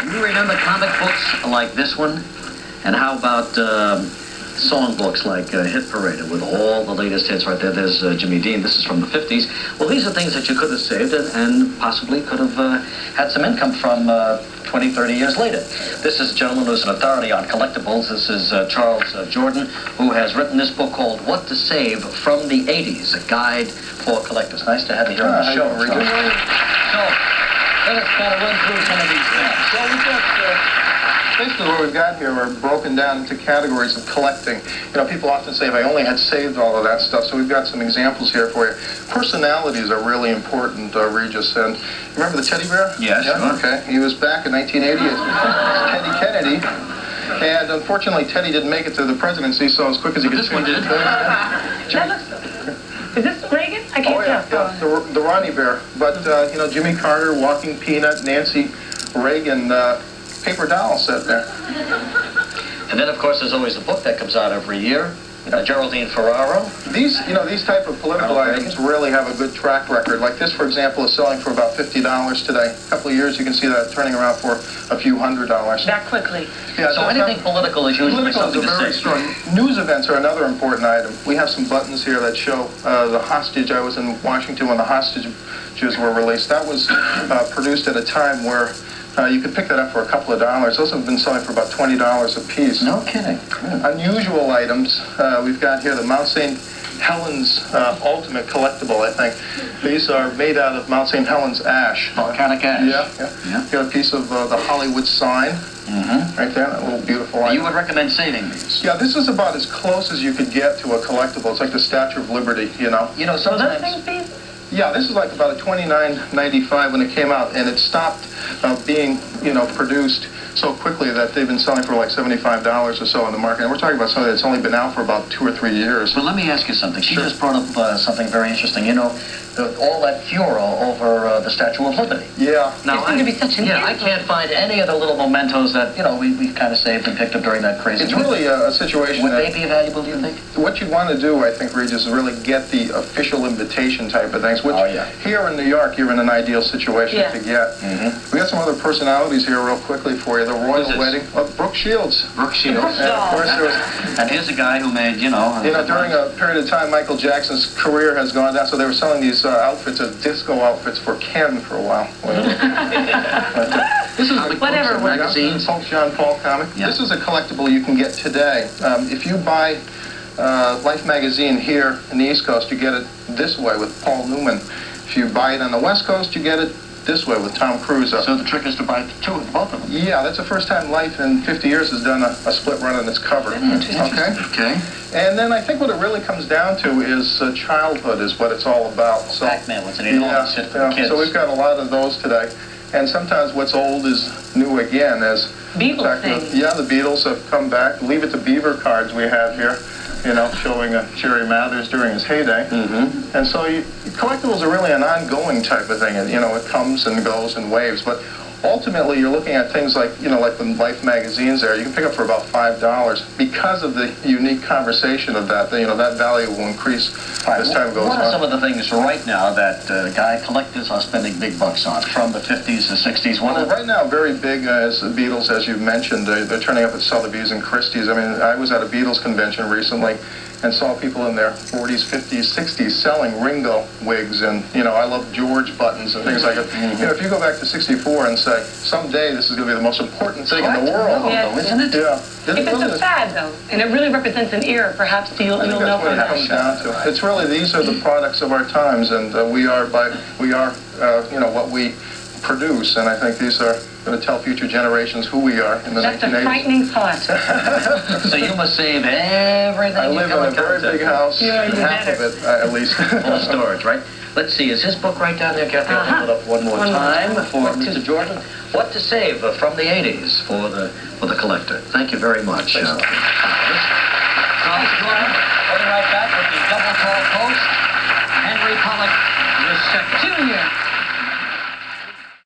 You remember comic books like this one? And how about song books like Hit Parade with all the latest hits right there? There's Jimmy Dean. This is from the 50s. Well, these are things that you could have saved and possibly could have had some income from 20, 30 years later. This is a gentleman who's an authority on collectibles. This is Charles Jordan, who has written this book called What to Save from the 80s, a guide for collectors. Nice to have you here on the show, Regis. So, let us kind of run through some of these things. So we've got, basically what we've got here are broken down into categories of collecting. You know, people often say, if I only had saved all of that stuff, so we've got some examples here for you. Personalities are really important, Regis, and remember the teddy bear? Yes. Yeah? Okay. He was back in 1988. Teddy Kennedy. And unfortunately, Teddy didn't make it to the presidency, so as quick as he could. This one did. Is this Reagan? I can't tell. Yeah, the Ronnie Bear. But, you know, Jimmy Carter, Walking Peanut, Nancy Reagan, paper doll set there. And then, of course, there's always a book that comes out every year. Geraldine Ferraro. These type of political items really have a good track record. Like this, for example, is selling for about $50 today. A couple of years, you can see that turning around for a few $100s. That quickly. Yeah, so anything political is usually something to very say. strong. News events are another important item. We have some buttons here that show the hostage. I was in Washington when the hostages were released. That was produced at a time where you could pick that up for a couple of dollars. Those have been selling for about $20 a piece. No kidding. Unusual items. We've got here the Mount St. Helens Ultimate Collectible, I think. These are made out of Mount St. Helens ash. Volcanic ash. Yeah. Got a piece of the Hollywood sign. Right there, that little beautiful item. You would recommend saving these? Yeah, this is about as close as you could get to a collectible. It's like the Statue of Liberty, you know. You know, sometimes... Yeah, this is like about a $29.95 when it came out, and it stopped being, you know, produced so quickly that they've been selling for like $75 or so on the market. And we're talking about something that's only been out for about 2 or 3 years. But let me ask you something. She Sure. just brought up something very interesting. You know, all that furor over the Statue of Liberty. Yeah. Now, It's going to be such an I can't find any of the little mementos that, you know, we kind of saved and picked up during that crazy... It's really a situation Would that... they be valuable, do you think? What you want to do, I think, Regis, is really get the official invitation type of things, which here in New York, you're in an ideal situation to get. We got some other personalities here real quickly for you. The Royal Wedding of Brooke Shields. Brooke Shields. And of course, there was... And here's a guy who made, you know... during a period of time, Michael Jackson's career has gone down, so they were selling these outfits as disco outfits for Ken for a while. This is like whatever magazines. John Paul comic. Yeah. This is a collectible you can get today. If you buy Life magazine here in the East Coast, you get it this way with Paul Newman. If you buy it on the West Coast, you get it this way with Tom Cruise. So the trick is to buy both of them. Yeah, that's the first time Life in 50 years has done a split run on its cover. Okay. And then I think what it really comes down to is childhood is what it's all about. So, Pac-Man, what's an enormous hit for kids. So we've got a lot of those today. And sometimes what's old is new again. As Beatles things. Yeah, the Beatles have come back. Leave It to Beaver cards we have here, you know, showing Jerry Mathers during his heyday. And so collectibles are really an ongoing type of thing. And, you know, it comes and goes in waves. But ultimately, you're looking at things like, you know, like the Life magazines there. You can pick up for about $5 because of the unique conversation of that. You know, that value will increase as time goes on. What are some of the things right now that guy collectors are spending big bucks on from the 50s to 60s? Well, right now, very big as the Beatles, as you've mentioned. They're turning up at Sotheby's and Christie's. I mean, I was at a Beatles convention recently and saw people in their 40s, 50s, 60s selling Ringo wigs and, you know, I Love George buttons and things like that. You know, if you go back to 64 and say, someday this is going to be the most important thing in the world, isn't it? Yeah. If it's a fad, though, and it really represents an era, perhaps you'll know that's for what it that. comes down to. It's really, these are the products of our times, and we are, you know, what we produce, and I think these are going to tell future generations who we are in the 1980s. That's a frightening thought. So you must save everything. I live in a very big house, half of it at least. Full storage, right? Let's see, is his book right down there, Kathy? I'll hold it up one more time for Mr. Jordan. What to Save from the 80s for the collector. Thank you very much.